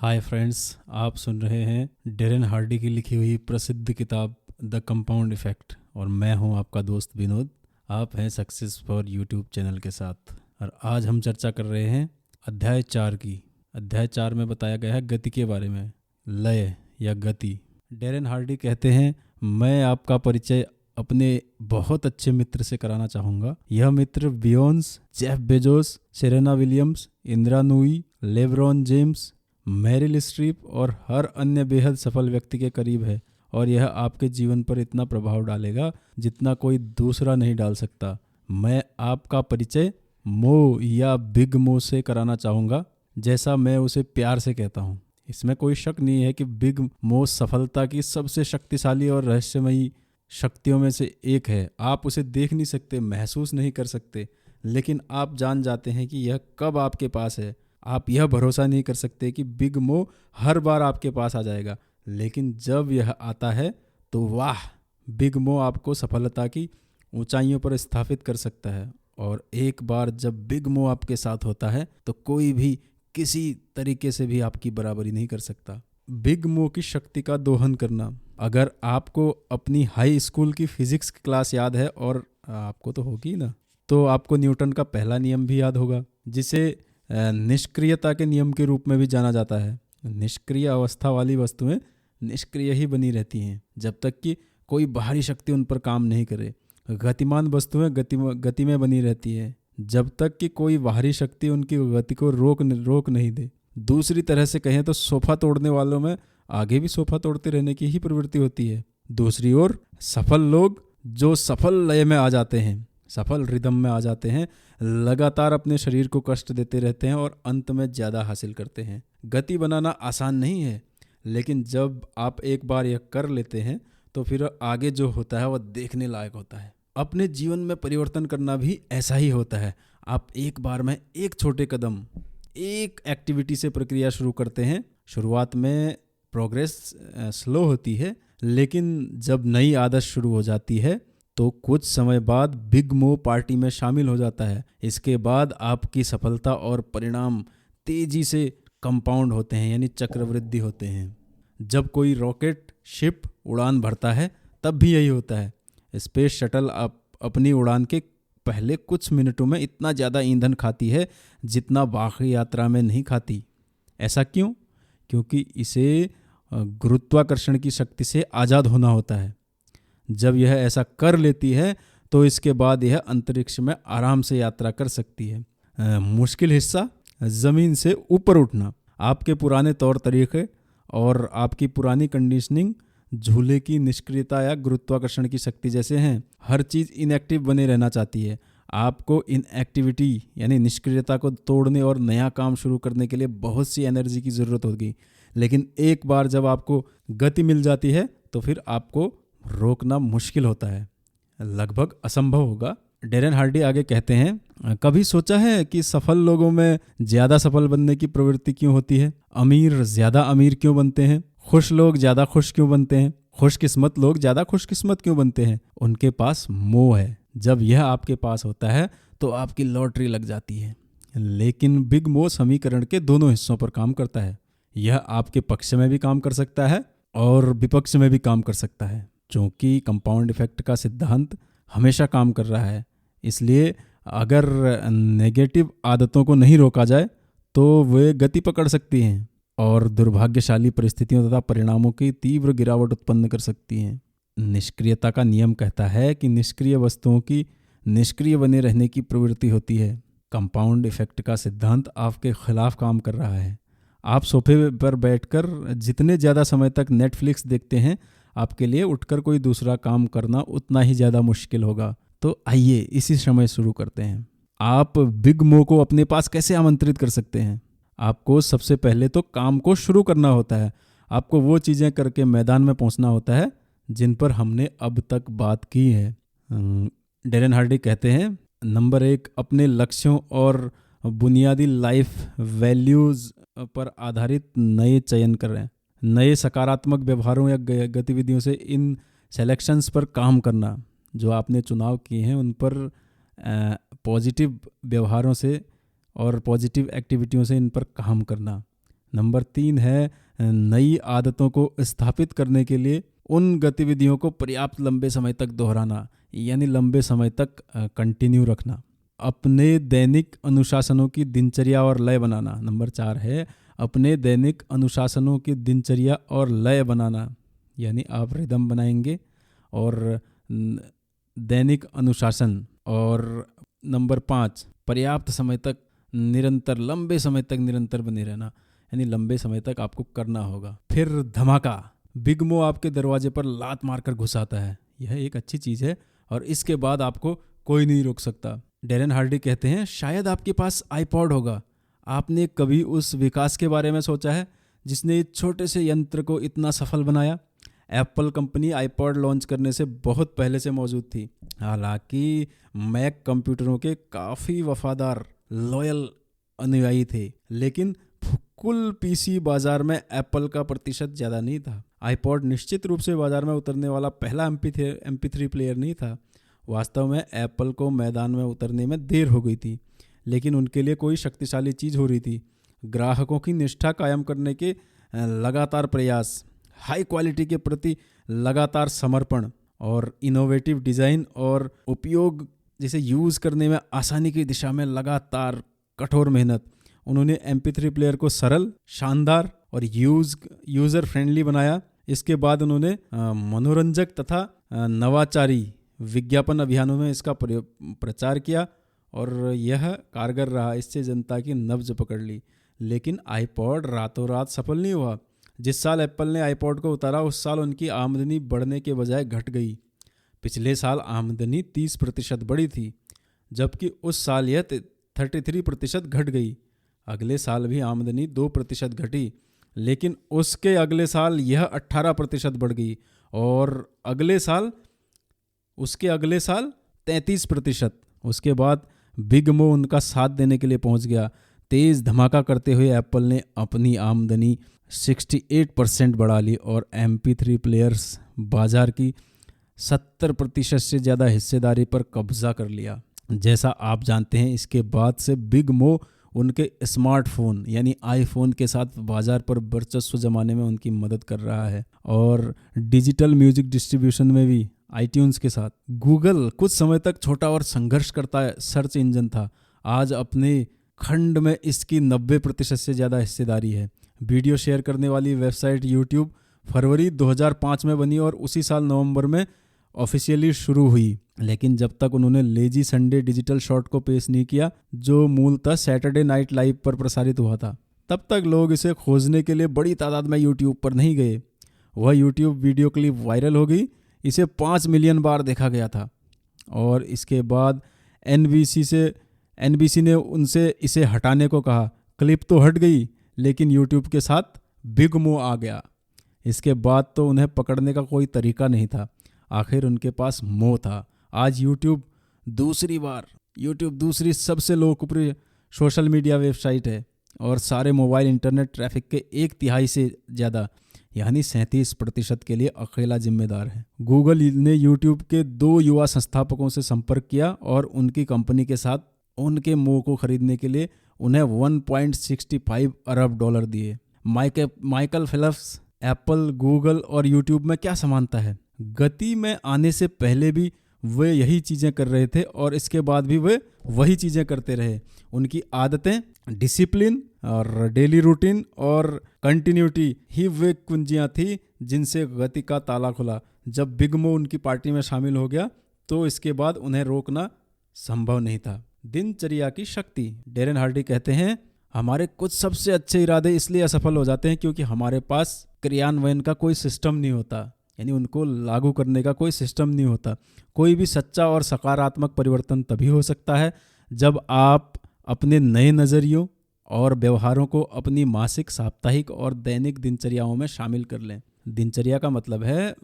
Hi friends, आप सुन रहे हैं डेरेन हार्डी की लिखी हुई प्रसिद्ध किताब द कंपाउंड इफ़ेक्ट और मैं हूं आपका दोस्त विनोद। आप हैं सक्सेस फॉर यूट्यूब चैनल के साथ और आज हम चर्चा कर रहे हैं अध्याय 4 की। अध्याय 4 में बताया गया है गति के बारे में, लय या गति। डेरेन हार्डी कहते हैं, मैं आपका परिचय अपने बहुत अच्छे मित्र से कराना चाहूँगा। यह मित्र Beyonce, Jeff Bezos, Serena Williams, Indira Nooyi, LeBron James, Meryl Streep और हर अन्य बेहद सफल व्यक्ति के करीब है और यह आपके जीवन पर इतना प्रभाव डालेगा जितना कोई दूसरा नहीं डाल सकता। मैं आपका परिचय मो या बिग मो से कराना चाहूँगा, जैसा मैं उसे प्यार से कहता हूँ। इसमें कोई शक नहीं है कि बिग मो सफलता की सबसे शक्तिशाली और रहस्यमयी शक्तियों में से एक है। आप उसे देख नहीं सकते, महसूस नहीं कर सकते, लेकिन आप जान जाते हैं कि यह कब आपके पास है। आप यह भरोसा नहीं कर सकते कि बिग मो हर बार आपके पास आ जाएगा, लेकिन जब यह आता है तो वाह, बिग मो आपको सफलता की ऊंचाइयों पर स्थापित कर सकता है। और एक बार जब बिग मो आपके साथ होता है तो कोई भी किसी तरीके से भी आपकी बराबरी नहीं कर सकता। बिग मो की शक्ति का दोहन करना। अगर आपको अपनी हाई स्कूल की फिजिक्स की क्लास याद है, और आपको तो होगी ना, तो आपको न्यूटन का पहला नियम भी याद होगा, जिसे निष्क्रियता के नियम के रूप में भी जाना जाता है। निष्क्रिय अवस्था वाली वस्तुएं निष्क्रिय ही बनी रहती हैं जब तक कि कोई बाहरी शक्ति उन पर काम नहीं करे। गतिमान वस्तुएं गति में बनी रहती हैं जब तक कि कोई बाहरी शक्ति उनकी गति को रोक नहीं दे। दूसरी तरह से कहें तो सोफा तोड़ने वालों में आगे भी सोफा तोड़ते रहने की ही प्रवृत्ति होती है। दूसरी ओर सफल लोग जो सफल लय में आ जाते हैं, सफल रिदम में आ जाते हैं, लगातार अपने शरीर को कष्ट देते रहते हैं और अंत में ज़्यादा हासिल करते हैं। गति बनाना आसान नहीं है, लेकिन जब आप एक बार यह कर लेते हैं तो फिर आगे जो होता है वह देखने लायक होता है। अपने जीवन में परिवर्तन करना भी ऐसा ही होता है। आप एक बार में एक छोटे कदम, एक एक्टिविटी से प्रक्रिया शुरू करते हैं। शुरुआत में प्रोग्रेस स्लो होती है, लेकिन जब नई आदत शुरू हो जाती है तो कुछ समय बाद बिग मो पार्टी में शामिल हो जाता है। इसके बाद आपकी सफलता और परिणाम तेजी से कंपाउंड होते हैं, यानी चक्रवृद्धि होते हैं। जब कोई रॉकेट शिप उड़ान भरता है तब भी यही होता है। स्पेस शटल अपनी उड़ान के पहले कुछ मिनटों में इतना ज़्यादा ईंधन खाती है जितना बाकी यात्रा में नहीं खाती। ऐसा क्यों? क्योंकि इसे गुरुत्वाकर्षण की शक्ति से आज़ाद होना होता है। जब यह ऐसा कर लेती है तो इसके बाद यह अंतरिक्ष में आराम से यात्रा कर सकती है। मुश्किल हिस्सा ज़मीन से ऊपर उठना। आपके पुराने तौर तरीके और आपकी पुरानी कंडीशनिंग झूले की निष्क्रियता या गुरुत्वाकर्षण की शक्ति जैसे हैं। हर चीज़ इनएक्टिव बने रहना चाहती है। आपको इनएक्टिविटी यानी निष्क्रियता को तोड़ने और नया काम शुरू करने के लिए बहुत सी एनर्जी की ज़रूरत होगी, लेकिन एक बार जब आपको गति मिल जाती है तो फिर आपको रोकना मुश्किल होता है, लगभग असंभव होगा। डेरेन हार्डी आगे कहते हैं, कभी सोचा है कि सफल लोगों में ज़्यादा सफल बनने की प्रवृत्ति क्यों होती है? अमीर ज़्यादा अमीर क्यों बनते हैं? खुश लोग ज़्यादा खुश क्यों बनते हैं? खुशकिस्मत लोग ज़्यादा खुशकिस्मत क्यों बनते हैं? उनके पास मोह है। जब यह आपके पास होता है तो आपकी लॉटरी लग जाती है। लेकिन बिग मो समीकरण के दोनों हिस्सों पर काम करता है। यह आपके पक्ष में भी काम कर सकता है और विपक्ष में भी काम कर सकता है। चूँकि कंपाउंड इफेक्ट का सिद्धांत हमेशा काम कर रहा है, इसलिए अगर नेगेटिव आदतों को नहीं रोका जाए तो वे गति पकड़ सकती हैं और दुर्भाग्यशाली परिस्थितियों तथा परिणामों की तीव्र गिरावट उत्पन्न कर सकती हैं। निष्क्रियता का नियम कहता है कि निष्क्रिय वस्तुओं की निष्क्रिय बने रहने की प्रवृत्ति होती है। कंपाउंड इफेक्ट का सिद्धांत आपके खिलाफ काम कर रहा है। आप सोफे पर बैठकर जितने ज़्यादा समय तक नेटफ्लिक्स देखते हैं, आपके लिए उठकर कोई दूसरा काम करना उतना ही ज़्यादा मुश्किल होगा। तो आइए इसी समय शुरू करते हैं। आप बिग मो को अपने पास कैसे आमंत्रित कर सकते हैं? आपको सबसे पहले तो काम को शुरू करना होता है। आपको वो चीज़ें करके मैदान में पहुंचना होता है जिन पर हमने अब तक बात की है। डेरेन हार्डी कहते हैं, नंबर 1, अपने लक्ष्यों और बुनियादी लाइफ वैल्यूज़ पर आधारित नए चयन करें। नए सकारात्मक व्यवहारों या गतिविधियों से इन सेलेक्शंस पर काम करना। जो आपने चुनाव किए हैं उन पर पॉजिटिव व्यवहारों से और पॉजिटिव एक्टिविटियों से इन पर काम करना। नंबर 3 है नई आदतों को स्थापित करने के लिए उन गतिविधियों को पर्याप्त लंबे समय तक दोहराना, यानी लंबे समय तक कंटिन्यू रखना। अपने दैनिक अनुशासनों की दिनचर्या और लय बनाना। नंबर 4 है अपने दैनिक अनुशासनों की दिनचर्या और लय बनाना, यानी आप रिदम बनाएंगे और दैनिक अनुशासन। और नंबर 5 पर्याप्त समय तक निरंतर, लंबे समय तक निरंतर बने रहना, यानी लंबे समय तक आपको करना होगा। फिर धमाका, बिग मो आपके दरवाजे पर लात मारकर घुस आता है। यह एक अच्छी चीज़ है और इसके बाद आपको कोई नहीं रोक सकता। डेरेन हार्डी कहते हैं शायद आपके पास आईपॉड होगा। आपने कभी उस विकास के बारे में सोचा है जिसने इस छोटे से यंत्र को इतना सफल बनाया? एप्पल कंपनी आईपॉड लॉन्च करने से बहुत पहले से मौजूद थी। हालांकि मैक कंप्यूटरों के काफ़ी वफादार लॉयल अनुयायी थे, लेकिन कुल पीसी बाजार में एप्पल का प्रतिशत ज़्यादा नहीं था। आईपॉड निश्चित रूप से बाजार में उतरने वाला पहला MP3 प्लेयर नहीं था। वास्तव में एप्पल को मैदान में उतरने में देर हो गई थी, लेकिन उनके लिए कोई शक्तिशाली चीज़ हो रही थी। ग्राहकों की निष्ठा कायम करने के लगातार प्रयास, हाई क्वालिटी के प्रति लगातार समर्पण और इनोवेटिव डिज़ाइन और उपयोग जिसे यूज़ करने में आसानी की दिशा में लगातार कठोर मेहनत। उन्होंने MP3 प्लेयर को सरल, शानदार और यूज़र फ्रेंडली बनाया। इसके बाद उन्होंने मनोरंजक तथा नवाचारी विज्ञापन अभियानों में इसका प्रचार किया और यह कारगर रहा। इससे जनता की नब्ज पकड़ ली। लेकिन आईपॉड रातों रात सफल नहीं हुआ। जिस साल एप्पल ने आईपॉड को उतारा उस साल उनकी आमदनी बढ़ने के बजाय घट गई। पिछले साल आमदनी 30% बढ़ी थी, जबकि उस साल यह 33% घट गई। अगले साल भी आमदनी 2% घटी, लेकिन उसके अगले साल यह 18% बढ़ गई और उसके अगले साल 33%। उसके बाद बिग मो उनका साथ देने के लिए पहुंच गया। तेज़ धमाका करते हुए एप्पल ने अपनी आमदनी 68% बढ़ा ली और MP3 प्लेयर्स बाजार की 70% से ज़्यादा हिस्सेदारी पर कब्जा कर लिया। जैसा आप जानते हैं, इसके बाद से बिग मो उनके स्मार्टफोन यानी आईफोन के साथ बाजार पर वर्चस्व जमाने में उनकी मदद कर रहा है और डिजिटल म्यूजिक डिस्ट्रीब्यूशन में भी iTunes के साथ। गूगल कुछ समय तक छोटा और संघर्ष करता सर्च इंजन था। आज अपने खंड में इसकी 90% से ज़्यादा हिस्सेदारी है। वीडियो शेयर करने वाली वेबसाइट यूट्यूब फरवरी 2005 में बनी और उसी साल नवंबर में ऑफिशियली शुरू हुई। लेकिन जब तक उन्होंने लेजी संडे डिजिटल शॉर्ट को पेश नहीं किया, जो मूलतः सैटरडे नाइट लाइव पर प्रसारित हुआ था, तब तक लोग इसे खोजने के लिए बड़ी तादाद में यूट्यूब पर नहीं गए। वह यूट्यूब वीडियो क्लिप वायरल हो गई। इसे 5 मिलियन बार देखा गया था और इसके बाद NBC ने उनसे इसे हटाने को कहा। क्लिप तो हट गई, लेकिन यूट्यूब के साथ बिग मो आ गया। इसके बाद तो उन्हें पकड़ने का कोई तरीका नहीं था। आखिर उनके पास मो था। आज यूट्यूब दूसरी सबसे लोकप्रिय सोशल मीडिया वेबसाइट है और सारे मोबाइल इंटरनेट ट्रैफिक के 1/3 से ज़्यादा यानी 37% के लिए अकेला जिम्मेदार है। गूगल ने यूट्यूब के 2 युवा संस्थापकों से संपर्क किया और उनकी कंपनी के साथ उनके मो को खरीदने के लिए उन्हें $1.65 अरब दिए। माइकल फेल्प्स, एप्पल, गूगल और यूट्यूब में क्या समानता है? गति में आने से पहले भी वे यही चीज़ें कर रहे थे और इसके बाद भी वे वही चीज़ें करते रहे। उनकी आदतें, डिसिप्लिन और डेली रूटीन और कंटिन्यूटी ही वे कुंजियाँ थी जिनसे गति का ताला खुला। जब बिग मो उनकी पार्टी में शामिल हो गया तो इसके बाद उन्हें रोकना संभव नहीं था। दिनचर्या की शक्ति। डेरेन हार्डी कहते हैं हमारे कुछ सबसे अच्छे इरादे इसलिए असफल हो जाते हैं क्योंकि हमारे पास क्रियान्वयन का कोई सिस्टम नहीं होता, यानी उनको लागू करने का कोई सिस्टम नहीं होता। कोई भी सच्चा और सकारात्मक परिवर्तन तभी हो सकता है जब आप अपने नए नज़रियों और व्यवहारों को अपनी मासिक, साप्ताहिक और दैनिक दिनचर्याओं में शामिल कर लें। दिनचर्या का मतलब है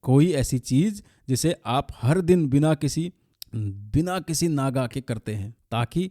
कोई ऐसी चीज़ जिसे आप हर दिन बिना किसी नागा के करते हैं, ताकि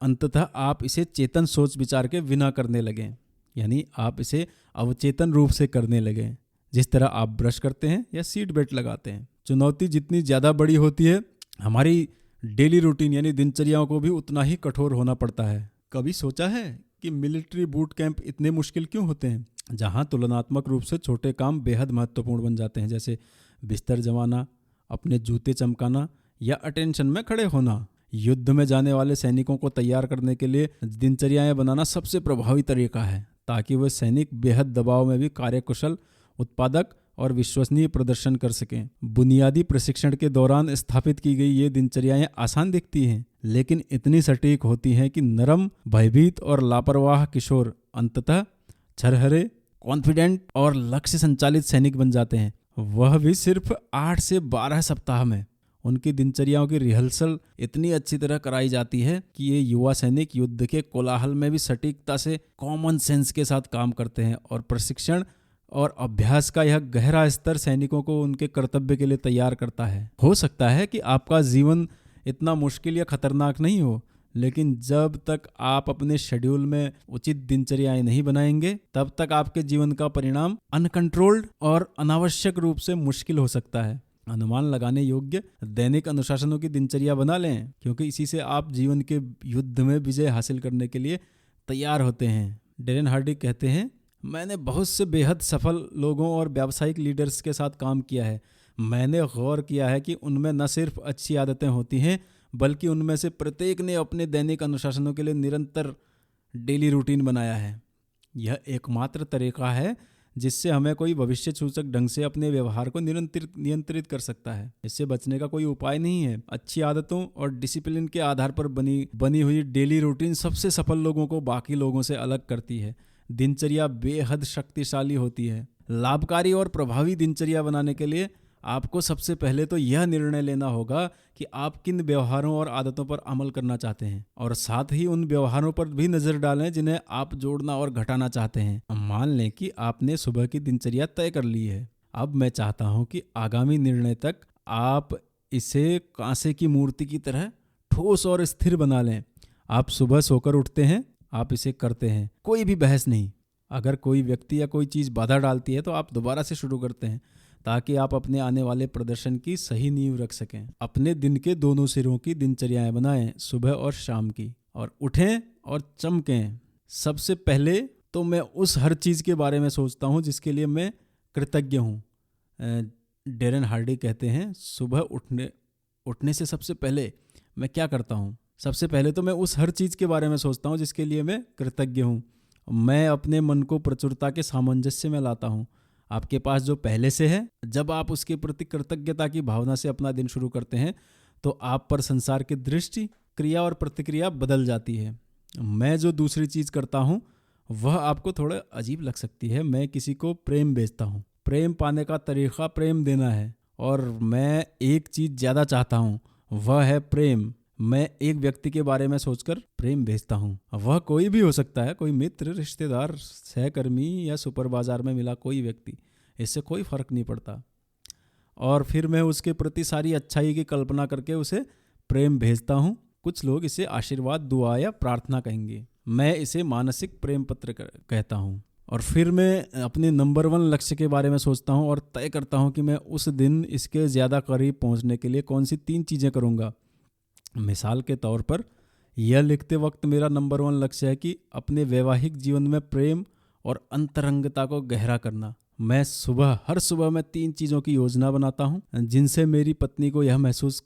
अंततः आप इसे चेतन सोच विचार के बिना करने लगें, यानी आप इसे अवचेतन रूप से करने लगें। जिस तरह आप ब्रश करते हैं या सीट बेल्ट लगाते हैं। चुनौती जितनी ज़्यादा बड़ी होती है, हमारी डेली रूटीन यानी दिनचर्याओं को भी उतना ही कठोर होना पड़ता है। कभी सोचा है कि मिलिट्री बूट कैंप इतने मुश्किल क्यों होते हैं, जहां तुलनात्मक रूप से छोटे काम बेहद महत्वपूर्ण बन जाते हैं, जैसे बिस्तर जमाना, अपने जूते चमकाना या अटेंशन में खड़े होना। युद्ध में जाने वाले सैनिकों को तैयार करने के लिए दिनचर्याएं बनाना सबसे प्रभावी तरीका है, ताकि वे सैनिक बेहद दबाव में भी कार्यकुशल, उत्पादक और विश्वसनीय प्रदर्शन कर सकें। बुनियादी प्रशिक्षण के दौरान स्थापित की गई ये दिनचर्याएं आसान दिखती हैं, लेकिन इतनी सटीक होती हैं कि नरम, भयभीत और लापरवाह किशोर अंततः छरहरे, कॉन्फिडेंट और लक्ष्य संचालित सैनिक बन जाते हैं, वह भी सिर्फ 8 से 12 सप्ताह में। उनकी दिनचर्याओं की रिहर्सल इतनी अच्छी तरह कराई जाती है कि ये युवा सैनिक युद्ध के कोलाहल में भी सटीकता से कॉमन सेंस के साथ काम करते हैं, और प्रशिक्षण और अभ्यास का यह गहरा स्तर सैनिकों को उनके कर्तव्य के लिए तैयार करता है। हो सकता है कि आपका जीवन इतना मुश्किल या खतरनाक नहीं हो, लेकिन जब तक आप अपने शेड्यूल में उचित दिनचर्याएं नहीं बनाएंगे, तब तक आपके जीवन का परिणाम अनकंट्रोल्ड और अनावश्यक रूप से मुश्किल हो सकता है। अनुमान लगाने योग्य दैनिक अनुशासनों की दिनचर्या बना लें, क्योंकि इसी से आप जीवन के युद्ध में विजय हासिल करने के लिए तैयार होते हैं। डेरेन हार्डी कहते हैं, मैंने बहुत से बेहद सफल लोगों और व्यावसायिक लीडर्स के साथ काम किया है। मैंने गौर किया है कि उनमें न सिर्फ अच्छी आदतें होती हैं, बल्कि उनमें से प्रत्येक ने अपने दैनिक अनुशासनों के लिए निरंतर डेली रूटीन बनाया है। यह एकमात्र तरीका है जिससे हमें कोई भविष्य सूचक ढंग से अपने व्यवहार को नियंत्रित कर सकता है। इससे बचने का कोई उपाय नहीं है। अच्छी आदतों और डिसिप्लिन के आधार पर बनी हुई डेली रूटीन सबसे सफल लोगों को बाकी लोगों से अलग करती है। दिनचर्या बेहद शक्तिशाली होती है। लाभकारी और प्रभावी दिनचर्या बनाने के लिए आपको सबसे पहले तो यह निर्णय लेना होगा कि आप किन व्यवहारों और आदतों पर अमल करना चाहते हैं, और साथ ही उन व्यवहारों पर भी नजर डालें जिन्हें आप जोड़ना और घटाना चाहते हैं। मान लें कि आपने सुबह की दिनचर्या तय कर ली है। अब मैं चाहता हूं कि आगामी निर्णय तक आप इसे कांसे की मूर्ति की तरह ठोस और स्थिर बना लें। आप सुबह सोकर उठते हैं, आप इसे करते हैं, कोई भी बहस नहीं। अगर कोई व्यक्ति या कोई चीज़ बाधा डालती है तो आप दोबारा से शुरू करते हैं, ताकि आप अपने आने वाले प्रदर्शन की सही नींव रख सकें। अपने दिन के दोनों सिरों की दिनचर्याएं बनाएं, सुबह और शाम की, और उठें और चमकें। सबसे पहले तो मैं उस हर चीज़ के बारे में सोचता हूं जिसके लिए मैं कृतज्ञ हूं। डेरेन हार्डी कहते हैं, सुबह उठने से सबसे पहले मैं क्या करता हूं? सबसे पहले तो मैं उस हर चीज़ के बारे में सोचता हूं जिसके लिए मैं कृतज्ञ हूं। मैं अपने मन को प्रचुरता के सामंजस्य में लाता हूं। आपके पास जो पहले से है, जब आप उसके प्रति कृतज्ञता की भावना से अपना दिन शुरू करते हैं, तो आप पर संसार की दृष्टि, क्रिया और प्रतिक्रिया बदल जाती है। मैं जो दूसरी चीज़ करता हूँ वह आपको थोड़ा अजीब लग सकती है। मैं किसी को प्रेम भेजता हूँ। प्रेम पाने का तरीका प्रेम देना है, और मैं एक चीज़ ज़्यादा चाहता हूँ, वह है प्रेम। मैं एक व्यक्ति के बारे में सोचकर प्रेम भेजता हूँ। वह कोई भी हो सकता है, कोई मित्र, रिश्तेदार, सहकर्मी या सुपर बाजार में मिला कोई व्यक्ति, इससे कोई फर्क नहीं पड़ता। और फिर मैं उसके प्रति सारी अच्छाई की कल्पना करके उसे प्रेम भेजता हूँ। कुछ लोग इसे आशीर्वाद, दुआ या प्रार्थना कहेंगे। मैं इसे मानसिक प्रेम पत्र कहता हूँ। और फिर मैं अपने नंबर 1 लक्ष्य के बारे में सोचता हूँ और तय करता हूँ कि मैं उस दिन इसके ज़्यादा करीब पहुँचने के लिए कौन सी 3 चीज़ें करूँगा। मिसाल के तौर पर, यह लिखते वक्त मेरा नंबर 1 लक्ष्य है कि अपने वैवाहिक जीवन में प्रेम और अंतरंगता को गहरा करना। मैं हर सुबह मैं 3 चीज़ों की योजना बनाता हूँ जिनसे मेरी पत्नी को यह महसूस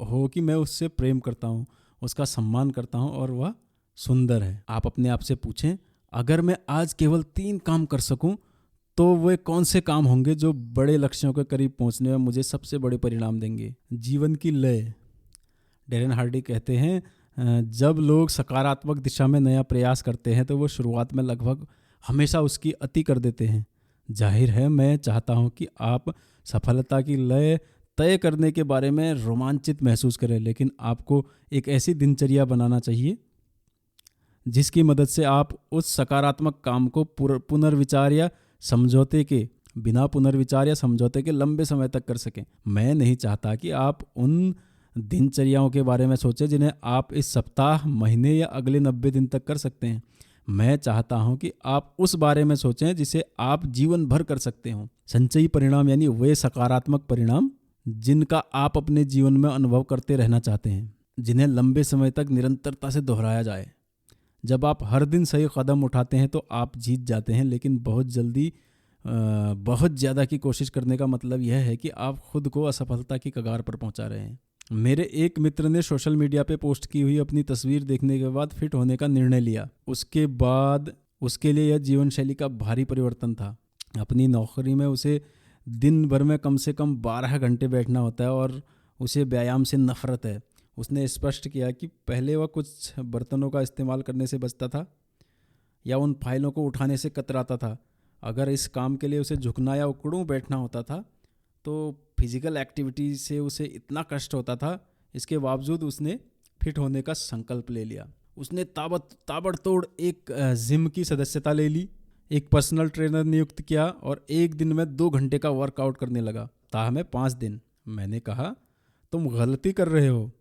हो कि मैं उससे प्रेम करता हूँ, उसका सम्मान करता हूँ और वह सुंदर है। आप अपने आप से पूछें, अगर मैं आज केवल 3 काम कर सकूं तो वे कौन से काम होंगे जो बड़े लक्ष्यों के करीब पहुंचने में मुझे सबसे बड़े परिणाम देंगे। जीवन की लय। डेरेन हार्डी कहते हैं, जब लोग सकारात्मक दिशा में नया प्रयास करते हैं तो वो शुरुआत में लगभग हमेशा उसकी अति कर देते हैं। जाहिर है, मैं चाहता हूं कि आप सफलता की लय तय करने के बारे में रोमांचित महसूस करें, लेकिन आपको एक ऐसी दिनचर्या बनाना चाहिए जिसकी मदद से आप उस सकारात्मक काम को पुनर्विचार या समझौते के लंबे समय तक कर सकें। मैं नहीं चाहता कि आप उन दिनचर्याओं के बारे में सोचें जिन्हें आप इस सप्ताह, महीने या अगले 90 दिन तक कर सकते हैं। मैं चाहता हूं कि आप उस बारे में सोचें जिसे आप जीवन भर कर सकते हो। संचयी परिणाम यानी वे सकारात्मक परिणाम जिनका आप अपने जीवन में अनुभव करते रहना चाहते हैं, जिन्हें लंबे समय तक निरंतरता से दोहराया जाए। जब आप हर दिन सही कदम उठाते हैं तो आप जीत जाते हैं, लेकिन बहुत ज़्यादा की कोशिश करने का मतलब यह है कि आप खुद को असफलता की कगार पर पहुंचा रहे हैं। मेरे एक मित्र ने सोशल मीडिया पे पोस्ट की हुई अपनी तस्वीर देखने के बाद फिट होने का निर्णय लिया। उसके बाद उसके लिए यह जीवन शैली का भारी परिवर्तन था। अपनी नौकरी में उसे दिन भर में कम से कम 12 घंटे बैठना होता है और उसे व्यायाम से नफरत है। उसने स्पष्ट किया कि पहले वह कुछ बर्तनों का इस्तेमाल करने से बचता था या उन फाइलों को उठाने से कतराता था। अगर इस काम के लिए उसे झुकना या उकड़ूं बैठना होता था तो फिजिकल एक्टिविटी से उसे इतना कष्ट होता था। इसके बावजूद उसने फिट होने का संकल्प ले लिया। उसने ताबड़तोड़ एक जिम की सदस्यता ले ली, एक पर्सनल ट्रेनर नियुक्त किया और एक दिन में 2 घंटे का वर्कआउट करने लगा। सप्ताह में 5 दिन। मैंने कहा, तुम गलती कर रहे हो।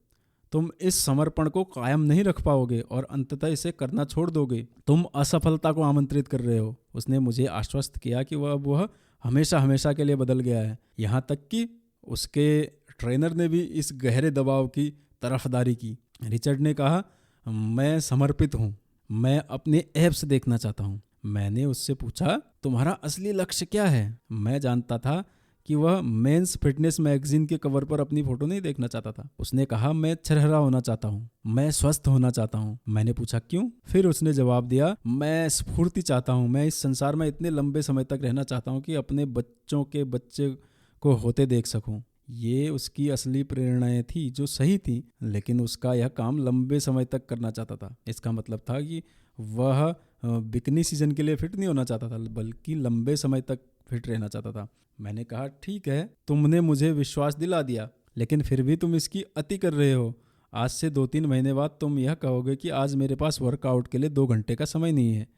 तुम इस समर्पण को कायम नहीं रख पाओगे और अंततः इसे करना छोड़ दोगे। तुम असफलता को आमंत्रित कर रहे हो। उसने मुझे आश्वस्त किया कि वह हमेशा हमेशा के लिए बदल गया है। यहाँ तक कि उसके ट्रेनर ने भी इस गहरे दबाव की तरफदारी की। रिचर्ड ने कहा, मैं समर्पित हूँ। मैं अपने एब्स देखना चाहता हूँ। मैंने उससे पूछा, तुम्हारा असली लक्ष्य क्या है? मैं जानता था कि वह मेंस फिटनेस मैगजीन के कवर पर अपनी फोटो नहीं देखना चाहता था। उसने कहा, मैं छरहरा होना चाहता हूँ, मैं स्वस्थ होना चाहता हूँ। मैंने पूछा, क्यों? फिर उसने जवाब दिया, मैं स्फूर्ति चाहता हूँ। मैं इस संसार में इतने लंबे समय तक रहना चाहता हूँ कि अपने बच्चों के बच्चे को होते देख सकूँ। ये उसकी असली प्रेरणाएं थी जो सही थी, लेकिन उसका यह काम लंबे समय तक करना चाहता था। इसका मतलब था कि वह बिकनी सीजन के लिए फिट नहीं होना चाहता था, बल्कि लंबे समय तक फिट रहना चाहता था। मैंने कहा, ठीक है, तुमने मुझे विश्वास दिला दिया, लेकिन फिर भी तुम इसकी अति कर रहे हो। आज से 2-3 महीने बाद तुम यह कहोगे कि आज मेरे पास वर्कआउट के लिए 2 घंटे का समय नहीं है,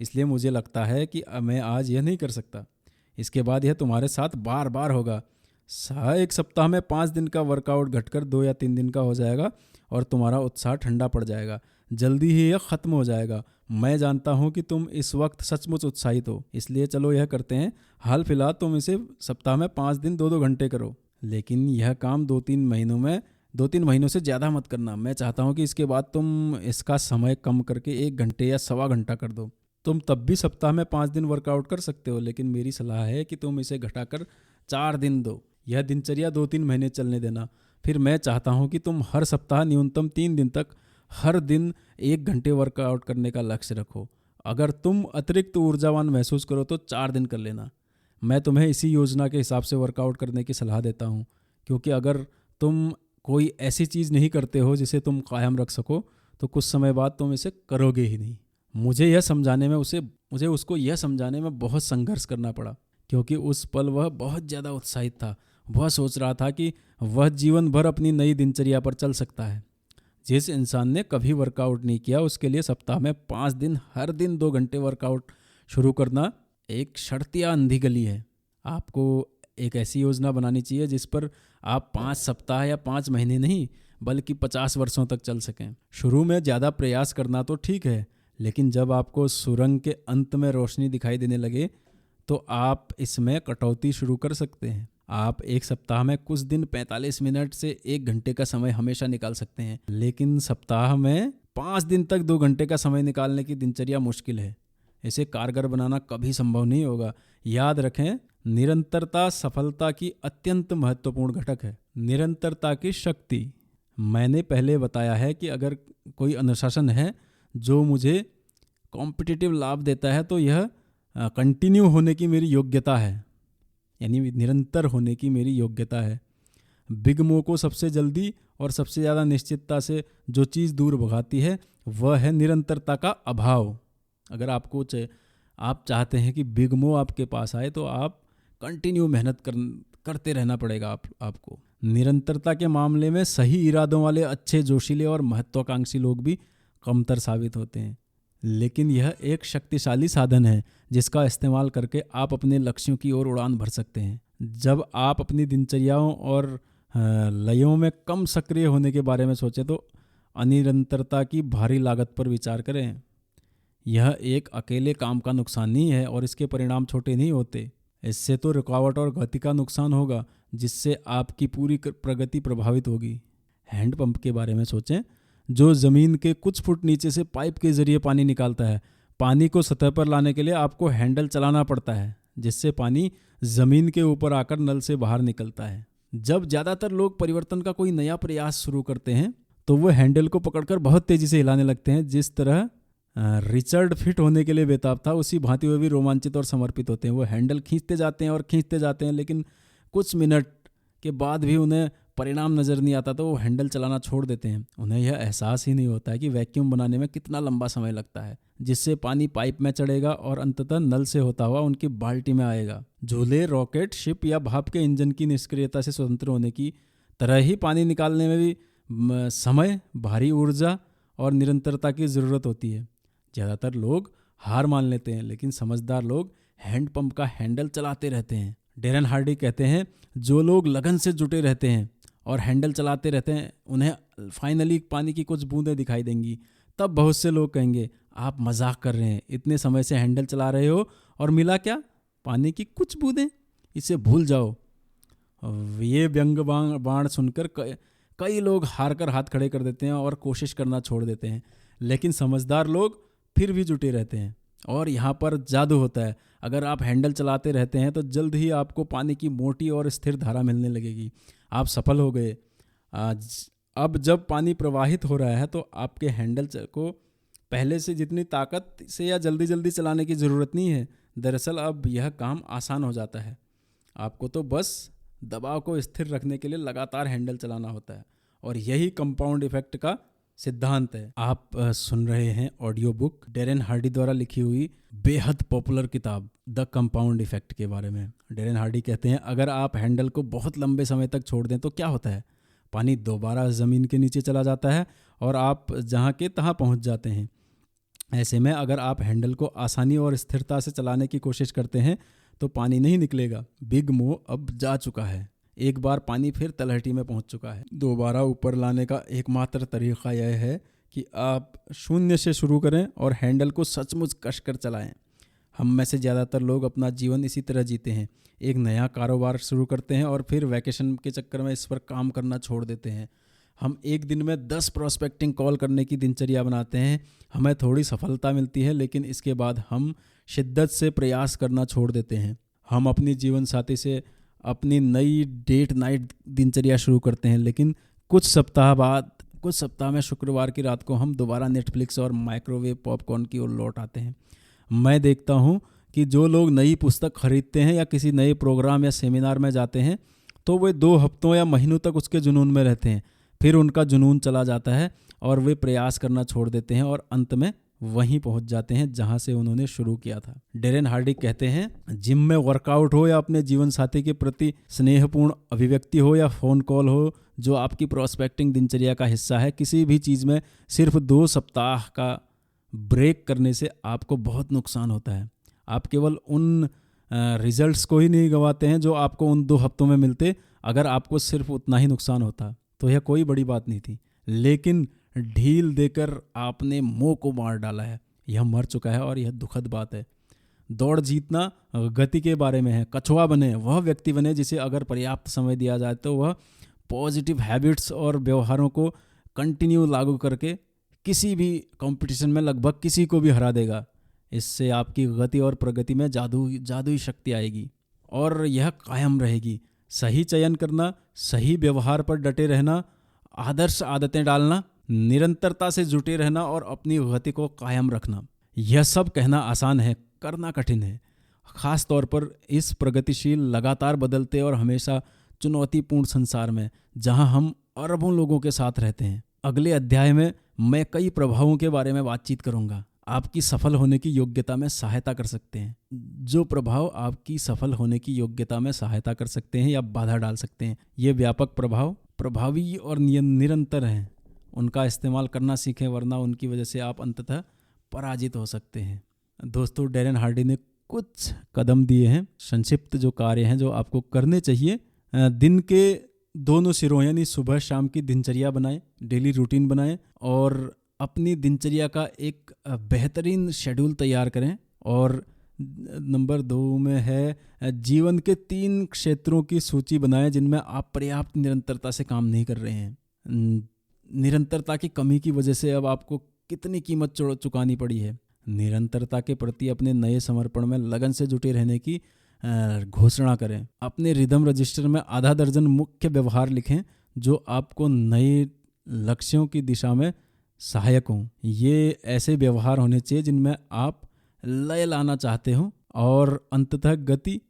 इसलिए मुझे लगता है कि मैं आज यह नहीं कर सकता। इसके बाद यह तुम्हारे साथ बार बार होगा। एक सप्ताह में 5 दिन का वर्कआउट घटकर 2 या 3 दिन का हो जाएगा और तुम्हारा उत्साह ठंडा पड़ जाएगा। जल्दी ही यह खत्म हो जाएगा। मैं जानता हूं कि तुम इस वक्त सचमुच उत्साहित हो, इसलिए चलो यह करते हैं। हाल फिलहाल तुम इसे सप्ताह में 5 दिन 2-2 घंटे करो, लेकिन यह काम 2-3 महीनों से ज़्यादा मत करना। मैं चाहता हूं कि इसके बाद तुम इसका समय कम करके 1 घंटे या सवा घंटा कर दो। तुम तब भी सप्ताह में 5 दिन वर्कआउट कर सकते हो, लेकिन मेरी सलाह है कि तुम इसे घटाकर 4 दिन दो। यह दिनचर्या 2-3 महीने चलने देना। फिर मैं चाहता हूं कि तुम हर सप्ताह न्यूनतम 3 दिन तक हर दिन 1 घंटे वर्कआउट करने का लक्ष्य रखो। अगर तुम अतिरिक्त ऊर्जावान महसूस करो तो 4 दिन कर लेना। मैं तुम्हें इसी योजना के हिसाब से वर्कआउट करने की सलाह देता हूँ, क्योंकि अगर तुम कोई ऐसी चीज़ नहीं करते हो जिसे तुम कायम रख सको तो कुछ समय बाद तुम इसे करोगे ही नहीं। मुझे उसको यह समझाने में बहुत संघर्ष करना पड़ा, क्योंकि उस पल वह बहुत ज़्यादा उत्साहित था। वह सोच रहा था कि वह जीवन भर अपनी नई दिनचर्या पर चल सकता है। जिस इंसान ने कभी वर्कआउट नहीं किया, उसके लिए सप्ताह में 5 दिन हर दिन 2 घंटे वर्कआउट शुरू करना एक शर्तिया अंधी गली है। आपको एक ऐसी योजना बनानी चाहिए जिस पर आप 5 सप्ताह या 5 महीने नहीं बल्कि 50 वर्षों तक चल सकें। शुरू में ज़्यादा प्रयास करना तो ठीक है, लेकिन जब आपको सुरंग के अंत में रोशनी दिखाई देने लगे तो आप इसमें कटौती शुरू कर सकते हैं। आप एक सप्ताह में कुछ दिन 45 मिनट से 1 घंटे का समय हमेशा निकाल सकते हैं, लेकिन सप्ताह में 5 दिन तक 2 घंटे का समय निकालने की दिनचर्या मुश्किल है। इसे कारगर बनाना कभी संभव नहीं होगा। याद रखें, निरंतरता सफलता की अत्यंत महत्वपूर्ण घटक है। निरंतरता की शक्ति। मैंने पहले बताया है कि अगर कोई अनुशासन है जो मुझे कॉम्पिटिटिव लाभ देता है तो यह कंटिन्यू होने की मेरी योग्यता है, यानी निरंतर होने की मेरी योग्यता है। बिग मो को सबसे जल्दी और सबसे ज़्यादा निश्चितता से जो चीज़ दूर भगाती है वह है निरंतरता का अभाव। अगर आप चाहते हैं कि बिग मो आपके पास आए तो आप कंटिन्यू मेहनत करते रहना पड़ेगा आपको। निरंतरता के मामले में सही इरादों वाले अच्छे जोशीले और महत्वाकांक्षी लोग भी कमतर साबित होते हैं, लेकिन यह एक शक्तिशाली साधन है जिसका इस्तेमाल करके आप अपने लक्ष्यों की ओर उड़ान भर सकते हैं। जब आप अपनी दिनचर्याओं और लयों में कम सक्रिय होने के बारे में सोचें तो अनिरंतरता की भारी लागत पर विचार करें। यह एक अकेले काम का नुकसान नहीं है और इसके परिणाम छोटे नहीं होते। इससे तो रुकावट और गति का नुकसान होगा, जिससे आपकी पूरी प्रगति प्रभावित होगी। हैंडपंप के बारे में सोचें। जो ज़मीन के कुछ फुट नीचे से पाइप के ज़रिए पानी निकालता है। पानी को सतह पर लाने के लिए आपको हैंडल चलाना पड़ता है, जिससे पानी ज़मीन के ऊपर आकर नल से बाहर निकलता है। जब ज़्यादातर लोग परिवर्तन का कोई नया प्रयास शुरू करते हैं तो वो हैंडल को पकड़कर बहुत तेज़ी से हिलाने लगते हैं। जिस तरह रिचर्ड फिट होने के लिए बेताब था, उसी भांति वे भी रोमांचित और समर्पित होते हैं। वो हैंडल खींचते जाते हैं और खींचते जाते हैं, लेकिन कुछ मिनट के बाद भी उन्हें परिणाम नज़र नहीं आता तो वो हैंडल चलाना छोड़ देते हैं। उन्हें यह एहसास ही नहीं होता है कि वैक्यूम बनाने में कितना लंबा समय लगता है, जिससे पानी पाइप में चढ़ेगा और अंततः नल से होता हुआ उनकी बाल्टी में आएगा। झूले, रॉकेट, शिप या भाप के इंजन की निष्क्रियता से स्वतंत्र होने की तरह ही पानी निकालने में भी समय, भारी ऊर्जा और निरंतरता की ज़रूरत होती है। ज़्यादातर लोग हार मान लेते हैं, लेकिन समझदार लोग हैंडपंप का हैंडल चलाते रहते हैं। डेरेन हार्डी कहते हैं, जो लोग लगन से जुटे रहते हैं और हैंडल चलाते रहते हैं, उन्हें फाइनली पानी की कुछ बूंदें दिखाई देंगी। तब बहुत से लोग कहेंगे, आप मजाक कर रहे हैं, इतने समय से हैंडल चला रहे हो और मिला क्या? पानी की कुछ बूंदें, इसे भूल जाओ। ये व्यंग बाण सुनकर कई लोग हार कर हाथ खड़े कर देते हैं और कोशिश करना छोड़ देते हैं, लेकिन समझदार लोग फिर भी जुटे रहते हैं। और यहाँ पर जादू होता है। अगर आप हैंडल चलाते रहते हैं तो जल्द ही आपको पानी की मोटी और स्थिर धारा मिलने लगेगी। आप सफल हो गए। अब जब पानी प्रवाहित हो रहा है तो आपके हैंडल को पहले से जितनी ताकत से या जल्दी जल्दी चलाने की ज़रूरत नहीं है। दरअसल अब यह काम आसान हो जाता है। आपको तो बस दबाव को स्थिर रखने के लिए लगातार हैंडल चलाना होता है, और यही कंपाउंड इफेक्ट का सिद्धांत है। आप सुन रहे हैं ऑडियो बुक डेरेन हार्डी द्वारा लिखी हुई बेहद पॉपुलर किताब द कंपाउंड इफेक्ट के बारे में। डेरेन हार्डी कहते हैं, अगर आप हैंडल को बहुत लंबे समय तक छोड़ दें तो क्या होता है? पानी दोबारा ज़मीन के नीचे चला जाता है और आप जहाँ के तहाँ पहुँच जाते हैं। ऐसे में अगर आप हैंडल को आसानी और स्थिरता से चलाने की कोशिश करते हैं तो पानी नहीं निकलेगा। बिग मो अब जा चुका है। एक बार पानी फिर तलहटी में पहुंच चुका है। दोबारा ऊपर लाने का एकमात्र तरीका यह है कि आप शून्य से शुरू करें और हैंडल को सचमुच कसकर चलाएं। हम में से ज़्यादातर लोग अपना जीवन इसी तरह जीते हैं। एक नया कारोबार शुरू करते हैं और फिर वैकेशन के चक्कर में इस पर काम करना छोड़ देते हैं। हम एक दिन में 10 प्रोस्पेक्टिंग कॉल करने की दिनचर्या बनाते हैं। हमें थोड़ी सफलता मिलती है, लेकिन इसके बाद हम शिद्दत से प्रयास करना छोड़ देते हैं। हम अपनी जीवन साथी से अपनी नई डेट नाइट दिनचर्या शुरू करते हैं, लेकिन कुछ सप्ताह में शुक्रवार की रात को हम दोबारा नेटफ्लिक्स और माइक्रोवेव पॉपकॉर्न की ओर लौट आते हैं। मैं देखता हूँ कि जो लोग नई पुस्तक खरीदते हैं या किसी नए प्रोग्राम या सेमिनार में जाते हैं तो वे 2 हफ्तों या महीनों तक उसके जुनून में रहते हैं। फिर उनका जुनून चला जाता है और वे प्रयास करना छोड़ देते हैं और अंत में वहीं पहुंच जाते हैं जहां से उन्होंने शुरू किया था। डेरेन हार्डी कहते हैं, जिम में वर्कआउट हो या अपने जीवन साथी के प्रति स्नेहपूर्ण अभिव्यक्ति हो या फ़ोन कॉल हो जो आपकी प्रोस्पेक्टिंग दिनचर्या का हिस्सा है, किसी भी चीज़ में सिर्फ 2 सप्ताह का ब्रेक करने से आपको बहुत नुकसान होता है। आप केवल उन रिजल्ट्स को ही नहीं गंवाते हैं जो आपको उन 2 हफ्तों में मिलते। अगर आपको सिर्फ उतना ही नुकसान होता तो यह कोई बड़ी बात नहीं थी, लेकिन ढील देकर आपने मोह को मार डाला है। यह मर चुका है और यह दुखद बात है। दौड़ जीतना गति के बारे में है। कछुआ बने, वह व्यक्ति बने जिसे अगर पर्याप्त समय दिया जाए तो वह पॉजिटिव हैबिट्स और व्यवहारों को कंटिन्यू लागू करके किसी भी कंपटीशन में लगभग किसी को भी हरा देगा। इससे आपकी गति और प्रगति में जादुई शक्ति आएगी और यह कायम रहेगी। सही चयन करना, सही व्यवहार पर डटे रहना, आदर्श आदतें डालना, निरंतरता से जुटे रहना और अपनी गति को कायम रखना, यह सब कहना आसान है, करना कठिन है। खास तौर पर इस प्रगतिशील, लगातार बदलते और हमेशा चुनौतीपूर्ण संसार में जहां हम अरबों लोगों के साथ रहते हैं। अगले अध्याय में मैं कई प्रभावों के बारे में बातचीत करूंगा आपकी सफल होने की योग्यता में सहायता कर सकते हैं। जो प्रभाव आपकी सफल होने की योग्यता में सहायता कर सकते हैं या बाधा डाल सकते हैं। ये व्यापक प्रभाव प्रभावी और निरंतर हैं। उनका इस्तेमाल करना सीखें, वरना उनकी वजह से आप अंततः पराजित हो सकते हैं। दोस्तों, डेरेन हार्डी ने कुछ कदम दिए हैं, संक्षिप्त जो कार्य हैं जो आपको करने चाहिए। दिन के दोनों सिरों यानी सुबह शाम की दिनचर्या बनाएं, डेली रूटीन बनाएं और अपनी दिनचर्या का एक बेहतरीन शेड्यूल तैयार करें। और नंबर 2 में है, जीवन के 3 क्षेत्रों की सूची बनाएं जिनमें आप पर्याप्त निरंतरता से काम नहीं कर रहे हैं। निरंतरता की कमी की वजह से अब आपको कितनी कीमत चुकानी पड़ी है। निरंतरता के प्रति अपने नए समर्पण में लगन से जुटे रहने की घोषणा करें। अपने रिदम रजिस्टर में आधा दर्जन मुख्य व्यवहार लिखें जो आपको नए लक्ष्यों की दिशा में सहायक हों। ये ऐसे व्यवहार होने चाहिए जिनमें आप लय लाना चाहते हो और अंततः गति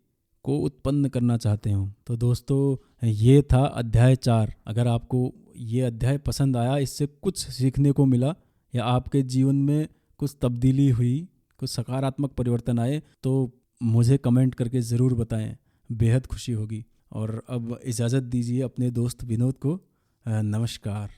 को उत्पन्न करना चाहते हो। तो दोस्तों ये था अध्याय 4। अगर आपको ये अध्याय पसंद आया, इससे कुछ सीखने को मिला या आपके जीवन में कुछ तब्दीली हुई, कुछ सकारात्मक परिवर्तन आए, तो मुझे कमेंट करके ज़रूर बताएं, बेहद खुशी होगी। और अब इजाज़त दीजिए अपने दोस्त विनोद को। नमस्कार।